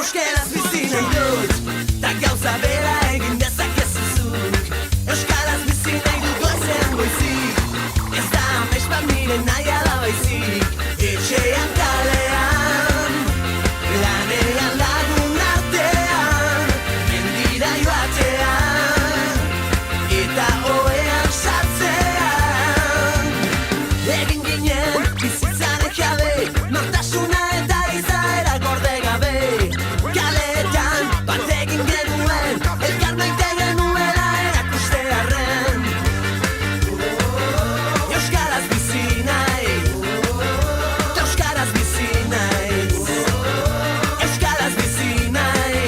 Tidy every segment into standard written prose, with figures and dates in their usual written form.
euskaraz bizi nahi dut, ta gauza bera egin dezakezu zuk. Euskaraz bizi nahi dut goizean goizik, ez da amets bat nire nahia da baizik. Etxean kalean, lanean lagun artean, mendira joatean, eta ohean sartzean. Egin ginen bizitzaren jabe, nortasuna eta izaera gorde gabe. Kaletan bat egin genuen, elkar maite genuela erakustearren. Euskaraz bizi nahi, ta euskaraz bizi naiz. Euskaraz bizi nahi,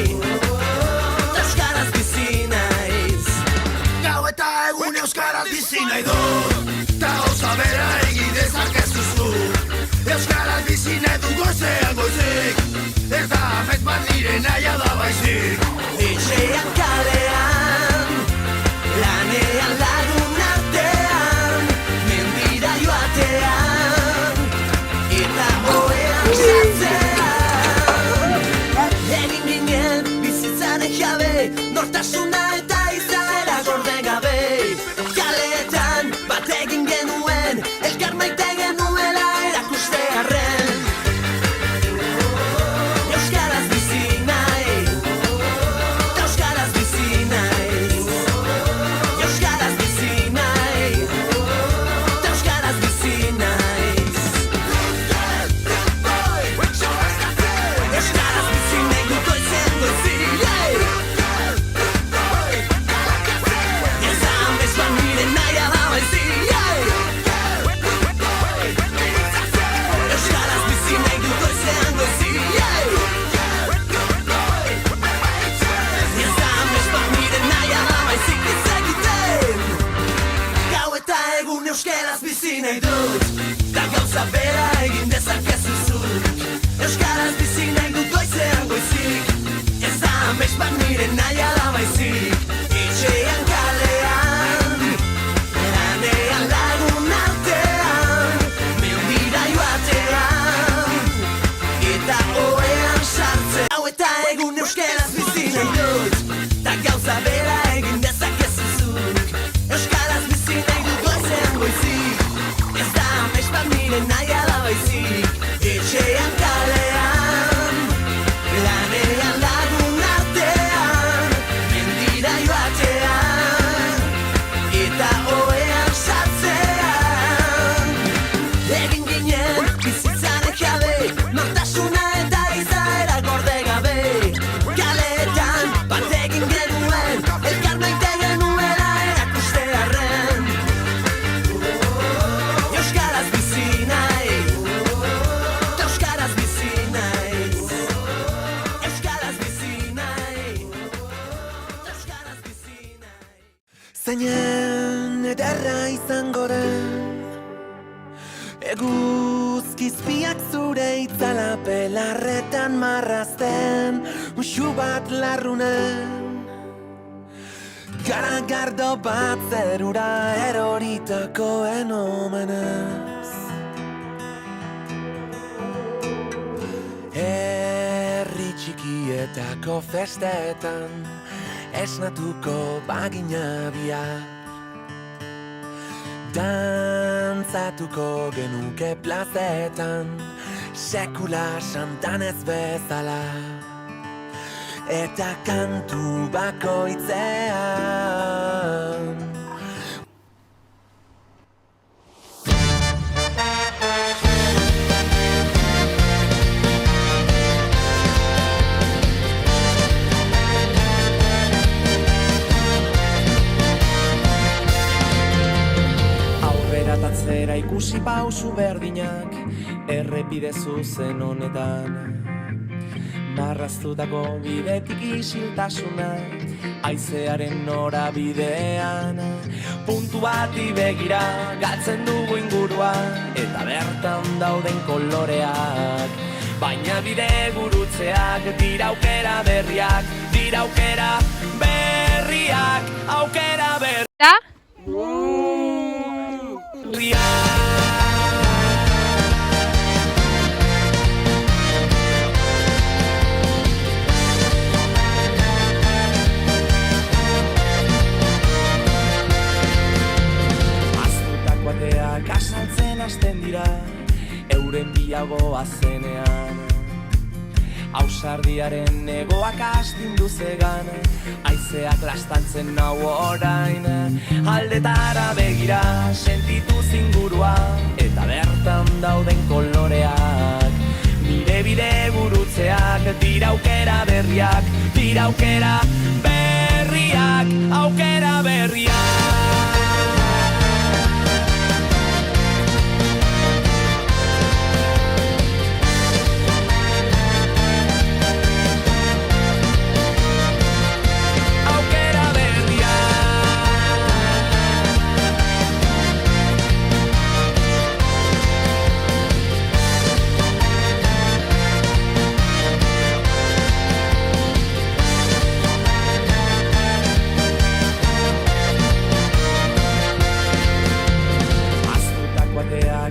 ta euskaraz bizi naiz. Gau eta egun euskaraz bizi nahi dut, ta gauza bera egin dezakezu zuk. Euskaraz bizi nahi du goizean goizik, ez da amets bat nire nahia da baizik. Etxean kalean, lanean lagun artean, mendira joatean, eta ohean sartzean. Egin ginen bizitzaren jabe, nortasuna eta izaera gorde gabe. Kaletan bat egin genuen, elkar maite genuela erakustearren. Euskaraz bizi nahi, ta euskaraz bizi naiz. Euskaraz bizi nahi, ta euskaraz bizi naiz. Euskaraz bizi nahi dut goizean goizik, ez da amets bat nire nahia da baizik. Euskaraz bizi nahi dut goizean goizik, ez da amets bat nire nahia da baizik. Ez egiten gau eta egun euskaraz bizi nahi dut, ta gauza bera egin dezakezu zuk. Euskaraz bizi nahi dut goizean goizik, ez da amets bat nire nahia da baizik. Etxean kalean, lanean lagun artean, mendira joatean, eta ohean sartzean. Gau eta egun euskaraz bizi nahi dut, ta gauza bera egin dezakezu zuk. Euskaraz bizi nahi dut goizean goizik, ez da amets bat nire nahia da baizik. Etxean kalean, lanean lagun artean, mendira joatean, eta ohean sartzean. Egin ginen bizitzaren jabe, nortasuna eta izaera gorde gabe. Kaletan bat egin genuen, elkar maite genuela erakustearren. Euskaraz bizi nahi, ta euskaraz bizi naiz. Euskaraz bizi nahi, ta euskaraz bizi naiz. Zeinen ederra izango den, eguzkizpiak zure itzala belarretan marrazten, musu bat larrunen, garagardo bat zerura eroritakoen omenez. Herri txikietako festetan esnatuko bagina biak, dantzatuko genuke plazetan, sekula santan ez bezala, eta kantu bakoitzean. Atzera ikusi pausu berdinak errepide zuzen honetan, marraztutako bidetik isiltasuna haizearen norabidean. Puntu bati begira galtzen dugu ingurua eta bertan dauden koloreak, baina bide gurutzeak dira aukera berriak, dira aukera berriak, aukera berriak. euren biagoa zenean. Ausardiaren egoak astindu zegan, haizeak lastantzen nau orain. Aldetara begira sentitu zingurua, eta bertan dauden koloreak. Nire bide gurutzeak, dira aukera berriak, dira aukera berriak, aukera berriak.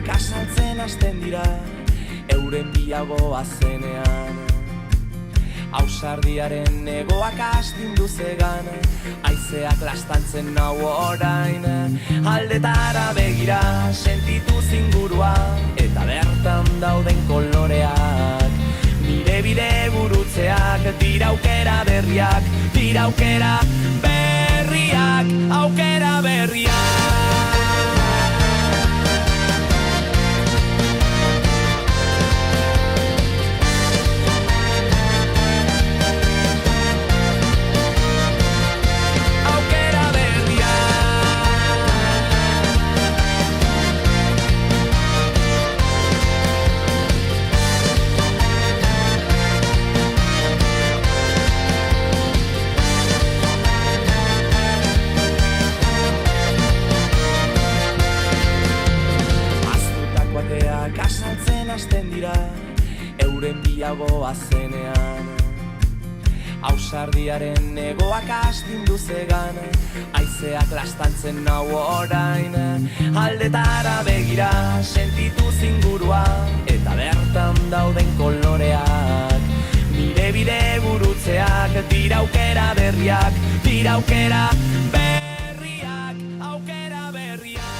Kasaltzen hasten dira, euren biagoa zenean. Ausardiaren egoak astindu zegan, haizeak lastantzen nau orain. Aldetara begira sentitu zingurua, eta bertan dauden koloreak. Nire bide gurutzeak, dira aukera berriak, dira aukera berriak, aukera berriak. Kasaltzen hasten dira, euren biagoa zenean. Ausardiaren egoak astindu zegan, haizeak lastantzen nau orain. Aldetara begira sentitu zingurua, eta bertan dauden koloreak. Nire bide gurutzeak, dira aukera berriak, dira aukera berriak, aukera berriak.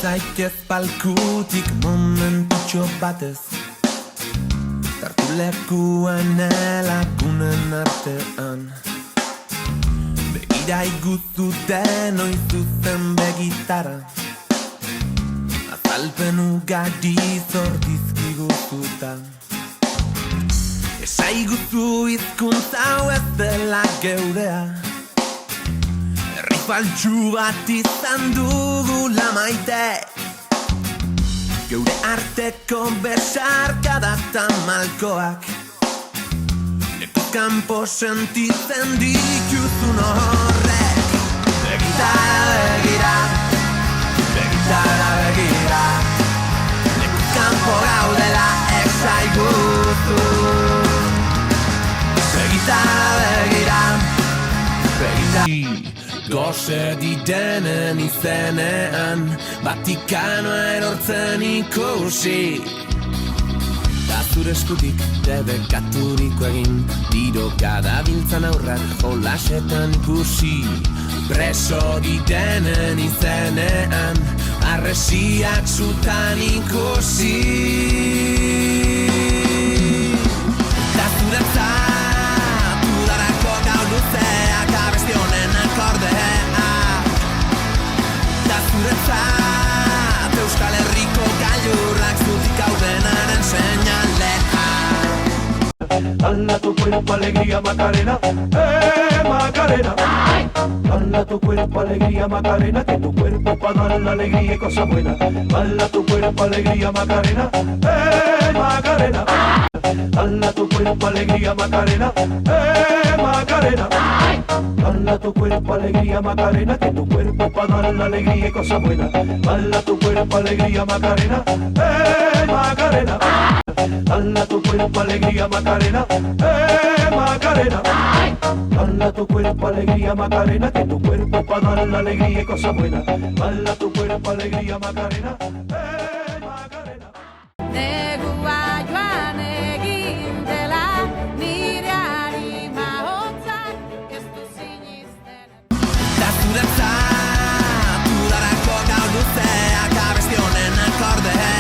Zaitez palkutik momentutxo batez, tartu lekuan elakunen artean. Begira iguzu denoi zuzen begitara, azalpen ugari zordizkiguzuta. Esaiguzu hizkuntza hau ez dela geurea, faltsu bat izan dugula maite, geure arteko besarkada malkoak, lekuz kanpo sentitzen dituzun horrek. Begitara begira, begitara begira, lekuz kanpo gaudela esaiguzu. Begitara begira, begitara Gose direnen izenean Vatikanoa erortzen ikusi Ta zure eskutik debekaturiko egin Tiroka dabiltzan aurrak jolasetan ikusi Preso direnen izenean Arresiak zutan ikusi Ta zuretzat udarako gau luzeak abesti honen akordea Ta zuretzat Euskal Herriko gailurrak zutik haudenaren seinalea Dala tu cuerpo alegría Macarena, Macarena. Dala tu cuerpo alegría Macarena, que tu cuerpo para dar la alegría y cosa buena. Dala tu cuerpo alegría Macarena, Macarena. Dala tu cuerpo alegría Macarena, Macarena. Dala tu cuerpo alegría Macarena, que tu cuerpo para dar la alegría y cosa buena. Dala tu cuerpo alegría Macarena, Macarena. Dala tu cuerpo alegría Macarena, Macarena. Dala tu cuerpo alegría Macarena, que tu cuerpo para dar la alegría y cosa buena. Dala tu cuerpo alegría Macarena, Macarena. Negua joan egin dela, nire harima hotzak ez du sinisten. Ta zuretzat udarako gau luzeak abesti honen akordea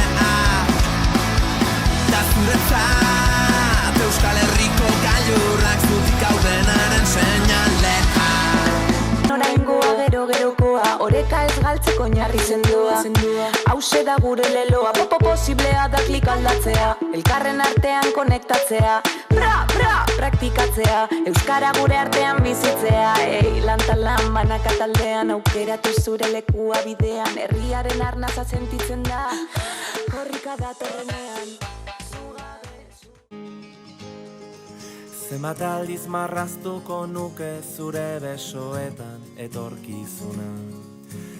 Ta zuretzat Euskal Herriko gailurrak zutik haudenaren seinalea Oraingoa gero-gerokoa, oreka ez galtzeko oinarri sendoa. Hauxe da gure leloa, posiblea da klik aldatzea. Elkarren artean konektatzea, praktikatzea. Euskara gure artean bizitzea, lan banaka taldean. Aukeratu zure lekua bidean, herriaren arnaza sentitzen da. Korrika datorrenean. Zenbat aldiz marraztuko nuke zure besoetan etorkizuna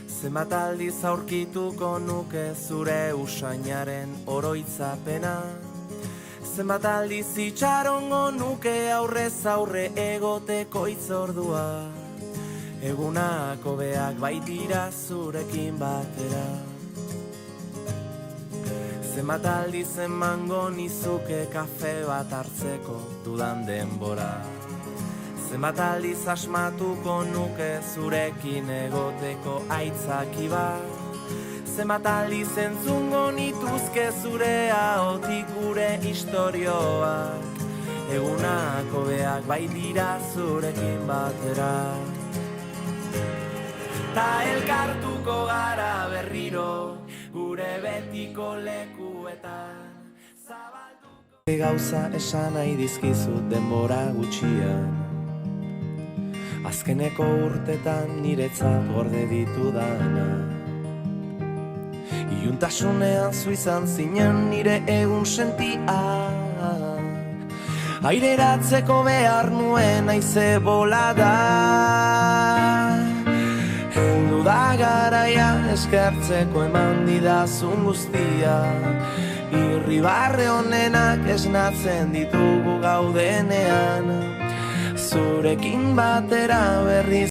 Zenbat aldiz aurkituko nuke zure usainaren oroitzapena Zenbat aldiz itxarongo nuke aurrez aurre egoteko itzordua Egunak hobeak baitira zurekin batera Zenbat aldiz emango nizuke kafe bat hartzeko dudan denbora Zenbat aldiz asmatuko nuke zurekin egoteko aitzaki bat Zenbat aldiz entzungo nituzke zure ahotik gure istorioak Egunak hobeak baitira zurekin batera Ta elkartuko gara berriro gure betiko lekuetan zabalduko Gauza esan nahi dizkizut denbora gutxian Azkeneko urtetan niretzat gorde ditudana Iuntasunean zu izan zinen nire egun sentia Aireratzeko behar nuen aize bolada Heldu da garaia eskertzeko eman didazun guztia Irribarre honenak esnatzen ditugu gaudenean Zurekin batera berriz